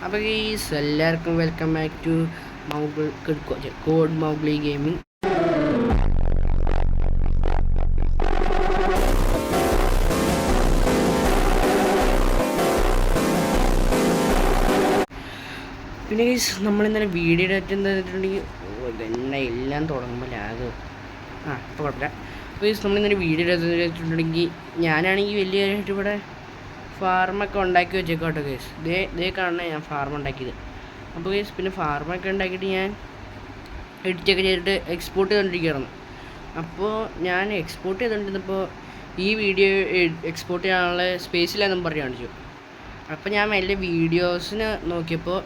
അപ്പോൾ എല്ലാവർക്കും welcome back to code Mowgli gaming. പിന്നെ നമ്മളിന്നലെ വീഡിയോ ഡേറ്റ് എന്തായിട്ടുണ്ടെങ്കിൽ എല്ലാം തുടങ്ങുമ്പോൾ ലാഗ് ഇപ്പോൾ കുഴപ്പമില്ല. അപ്പോൾ നമ്മളിന്നലെ വീഡിയോ ഡേറ്റിട്ടുണ്ടെങ്കിൽ ഞാനാണെങ്കിൽ വലിയതായിട്ട് ഇവിടെ ഫാർമൊക്കെ ഉണ്ടാക്കി വെച്ചേക്കോട്ടെ കേസ്. ഇതേ കാണണേ ഞാൻ ഫാർം ഉണ്ടാക്കിയത്. അപ്പോൾ കേസ് പിന്നെ ഫാർമൊക്കെ ഉണ്ടാക്കിയിട്ട് ഞാൻ എഡിറ്റൊക്കെ ചെയ്തിട്ട് എക്സ്പോർട്ട് ചെയ്തുകൊണ്ടിരിക്കുകയായിരുന്നു. അപ്പോൾ ഞാൻ എക്സ്പോർട്ട് ചെയ്തുകൊണ്ടിരുന്നപ്പോൾ ഈ വീഡിയോ എക്സ്പോർട്ട് ചെയ്യാനുള്ള സ്പേസിലാണെന്നും പറഞ്ഞ് കാണിച്ചു. അപ്പോൾ ഞാൻ മെല്ലെ വീഡിയോസിന് നോക്കിയപ്പോൾ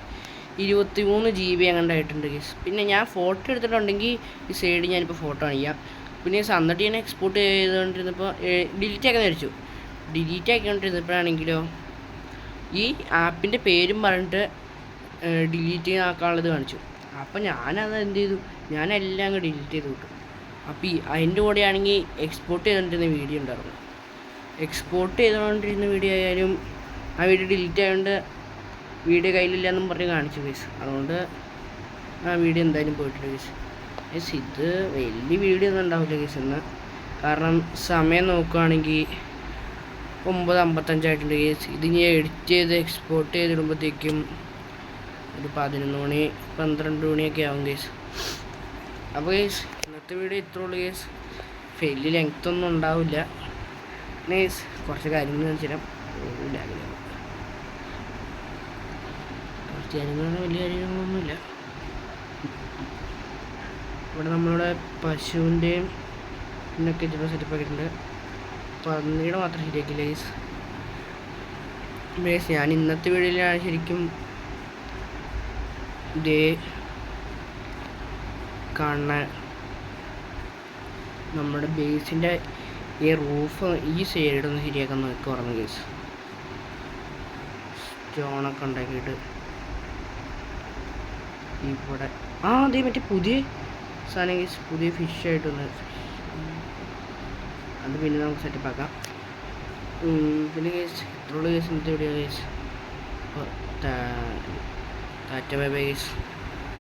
23 GB അങ്ങോട്ടായിട്ടുണ്ട് കേസ്. പിന്നെ ഞാൻ ഫോട്ടോ എടുത്തിട്ടുണ്ടെങ്കിൽ ഈ സൈഡ് ഞാനിപ്പോൾ ഫോട്ടോ കാണിക്കാം. പിന്നെ എന്നിട്ട് ഞാൻ എക്സ്പോർട്ട് ചെയ്തുകൊണ്ടിരുന്നപ്പോൾ ഡിലീറ്റ് ആക്കാൻ വിചാരിച്ചു. ഡിലീറ്റ് ആക്കിക്കൊണ്ടിരുന്നപ്പോഴാണെങ്കിലോ ഈ ആപ്പിൻ്റെ പേരും പറഞ്ഞിട്ട് ഡിലീറ്റ് ആക്കാനുള്ളത് കാണിച്ചു. അപ്പോൾ ഞാനത് എന്ത് ചെയ്തു, ഞാനെല്ലാം അങ്ങ് ഡിലീറ്റ് ചെയ്ത് വിട്ടു. അപ്പോൾ അതിൻ്റെ കൂടെയാണെങ്കിൽ എക്സ്പോർട്ട് ചെയ്തുകൊണ്ടിരുന്ന വീഡിയോ ഉണ്ടായിരുന്നു. എക്സ്പോർട്ട് ചെയ്തുകൊണ്ടിരുന്ന വീഡിയോ ആയാലും ആ വീഡിയോ ഡിലീറ്റ് ആയതുകൊണ്ട് വീഡിയോ കയ്യിലില്ല എന്നും പറഞ്ഞ് കാണിച്ചു കേസ്. അതുകൊണ്ട് ആ വീഡിയോ എന്തായാലും പോയിട്ടുണ്ട് കേസ്. ഇത് വലിയ വീഡിയോ ഒന്നും ഉണ്ടാവില്ല കേസ് എന്ന്. കാരണം സമയം നോക്കുകയാണെങ്കിൽ 9:55 ആയിട്ടുണ്ട് കേസ്. ഇത് ഞാൻ എഡിറ്റ് ചെയ്ത് എക്സ്പോർട്ട് ചെയ്തിടുമ്പോഴത്തേക്കും ഒരു 11 മണി 12 മണിയൊക്കെ ആവും കേസ്. അപ്പോൾ കേസ് ഇന്നത്തെ വീഡിയോ ഇത്രേ ഉള്ളൂ കേസ്. വലിയ ലെങ്ത് ഒന്നും ഉണ്ടാവില്ല. കേസ് കുറച്ച് കാര്യങ്ങൾ കാണിച്ചു തരാം. കുറച്ച് കാര്യങ്ങളൊന്നും വലിയ കാര്യങ്ങളൊന്നുമില്ല. ഇവിടെ നമ്മളുടെ പശുവിൻ്റെയും ഇതിനൊക്കെ ചില സെറ്റപ്പ് ആക്കിയിട്ടുണ്ട്. പന്നിയുടെ മാത്രം ശരിയാക്കില്ല ഗൈസ്. ഞാൻ ഇന്നത്തെ വീഡിയോയിലാണ് ശരിക്കും ഇതേ കാണുന്ന നമ്മുടെ ബേസിൻ്റെ ഈ റൂഫ് ഈ സൈഡൊന്ന് ശരിയാക്കാൻ നോക്കി പറഞ്ഞു ഗൈസ്. സ്റ്റോണൊക്കെ ഉണ്ടാക്കിയിട്ട് ഇവിടെ അതേ മറ്റേ പുതിയ സാധനം ഗൈസ്, പുതിയ ഫിഷായിട്ടൊന്ന് അത് പിന്നെ നമുക്ക് സെറ്റപ്പ് ആക്കാം. പിന്നെ കേസ് ഇത്രയുള്ള കേസ് ഇന്നത്തെ video case. Tata bye bye case.